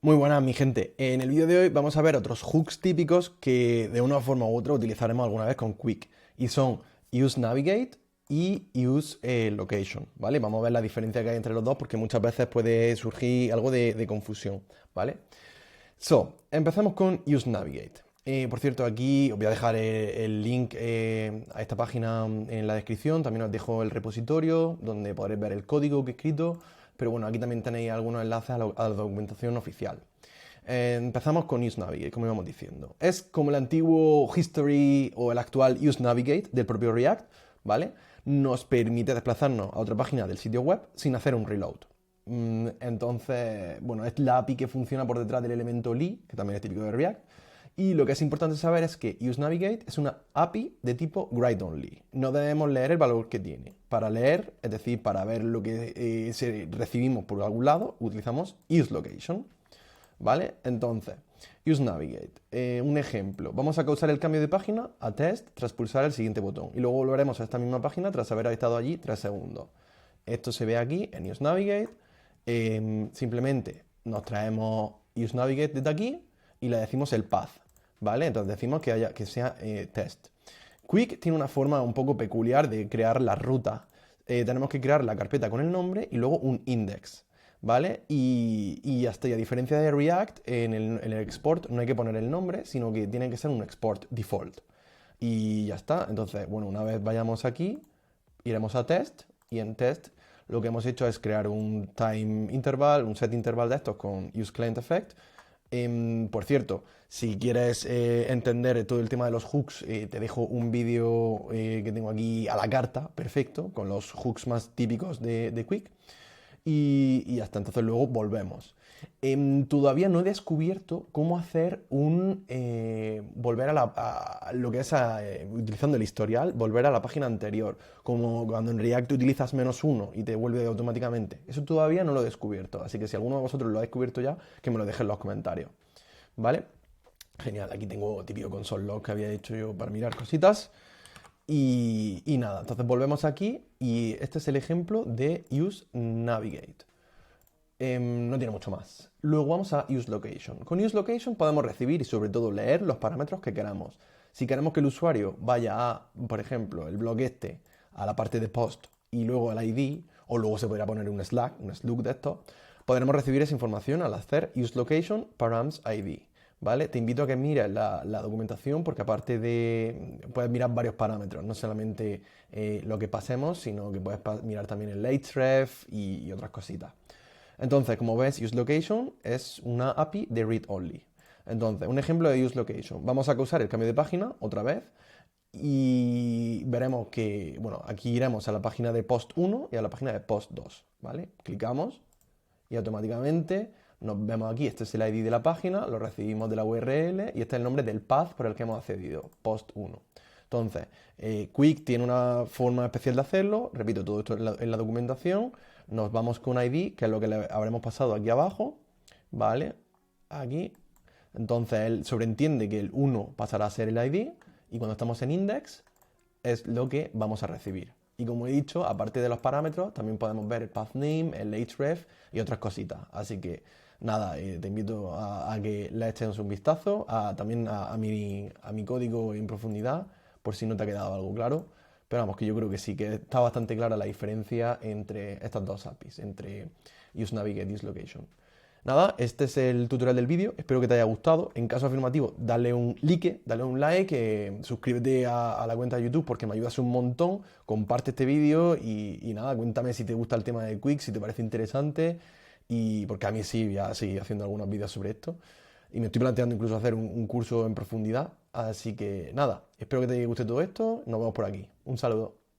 Muy buenas, mi gente. En el vídeo de hoy vamos a ver otros hooks típicos que de una forma u otra utilizaremos alguna vez con Quick. Y son Use Navigate y Use Location, ¿vale? Vamos a ver la diferencia que hay entre los dos porque muchas veces puede surgir algo de confusión, ¿vale? Empezamos con Use Navigate. Por cierto, aquí os voy a dejar el link a esta página en la descripción. También os dejo el repositorio donde podréis ver el código que he escrito. Pero bueno, aquí también tenéis algunos enlaces a la documentación oficial. Empezamos con Use Navigate, como íbamos diciendo. Es como el antiguo History o el actual Use Navigate del propio React, ¿vale? Nos permite desplazarnos a otra página del sitio web sin hacer un reload. Entonces, bueno, es la API que funciona por detrás del elemento li, que también es típico de React. Y lo que es importante saber es que UseNavigate es una API de tipo write-only. No debemos leer el valor que tiene. Para leer, es decir, para ver lo que recibimos por algún lado, utilizamos useLocation. ¿Vale? Entonces, UseNavigate. Un ejemplo. Vamos a causar el cambio de página a test tras pulsar el siguiente botón. Y luego volveremos a esta misma página tras haber estado allí 3 segundos. Esto se ve aquí en UseNavigate. Simplemente nos traemos UseNavigate desde aquí y le decimos el path. ¿Vale? Entonces decimos que sea test. Quick tiene una forma un poco peculiar de crear la ruta. Tenemos que crear la carpeta con el nombre y luego un index. ¿Vale? Y hasta, y a diferencia de React, en el export no hay que poner el nombre, sino que tiene que ser un export default. Y ya está. Entonces, bueno, una vez vayamos aquí, iremos a test y en test lo que hemos hecho es crear un time interval, un set interval de estos con useClientEffect. Por cierto, si quieres entender todo el tema de los hooks, te dejo un vídeo que tengo aquí a la carta, perfecto, con los hooks más típicos de Quick. Y hasta entonces luego volvemos. Todavía no he descubierto cómo hacer volver a lo que es utilizando el historial, volver a la página anterior. Como cuando en React utilizas -1 y te vuelve automáticamente. Eso todavía no lo he descubierto. Así que si alguno de vosotros lo ha descubierto ya, que me lo deje en los comentarios. ¿Vale? Genial, aquí tengo típico console log que había hecho yo para mirar cositas. Y nada, entonces volvemos aquí y este es el ejemplo de Use Navigate. No tiene mucho más. Luego vamos a Use Location. Con Use Location podemos recibir y sobre todo leer los parámetros que queramos. Si queremos que el usuario vaya a, por ejemplo, el blog a la parte de post y luego al ID, o luego se podrá poner un slug de esto, podremos recibir esa información al hacer Use Location params ID. ¿Vale? Te invito a que mires la documentación porque aparte puedes mirar varios parámetros, no solamente lo que pasemos, sino que puedes mirar también el href y otras cositas. Entonces, como ves, useLocation es una API de read-only. Entonces, un ejemplo de useLocation. Vamos a causar el cambio de página otra vez y veremos que, bueno, aquí iremos a la página de post 1 y a la página de post 2, ¿vale? Clicamos y automáticamente nos vemos aquí, este es el ID de la página, lo recibimos de la URL y este es el nombre del path por el que hemos accedido, post 1. Entonces, Quick tiene una forma especial de hacerlo, repito, todo esto en la documentación, nos vamos con ID, que es lo que le habremos pasado aquí abajo, ¿vale? Aquí. Entonces, él sobreentiende que el 1 pasará a ser el ID y cuando estamos en index es lo que vamos a recibir. Y como he dicho, aparte de los parámetros, también podemos ver el path name, el href y otras cositas. Así que nada, te invito a que le eches un vistazo, también a mi código en profundidad, por si no te ha quedado algo claro. Pero vamos, que yo creo que sí, que está bastante clara la diferencia entre estas dos APIs, entre UseNavigate y UseLocation. Nada, este es el tutorial del vídeo, espero que te haya gustado. En caso afirmativo, dale un like, suscríbete a la cuenta de YouTube porque me ayudas un montón, comparte este vídeo y nada, cuéntame si te gusta el tema de Quick, si te parece interesante, y porque a mí sí, voy a seguir haciendo algunos vídeos sobre esto. Y me estoy planteando incluso hacer un curso en profundidad, así que nada, espero que te guste todo esto, nos vemos por aquí. Un saludo.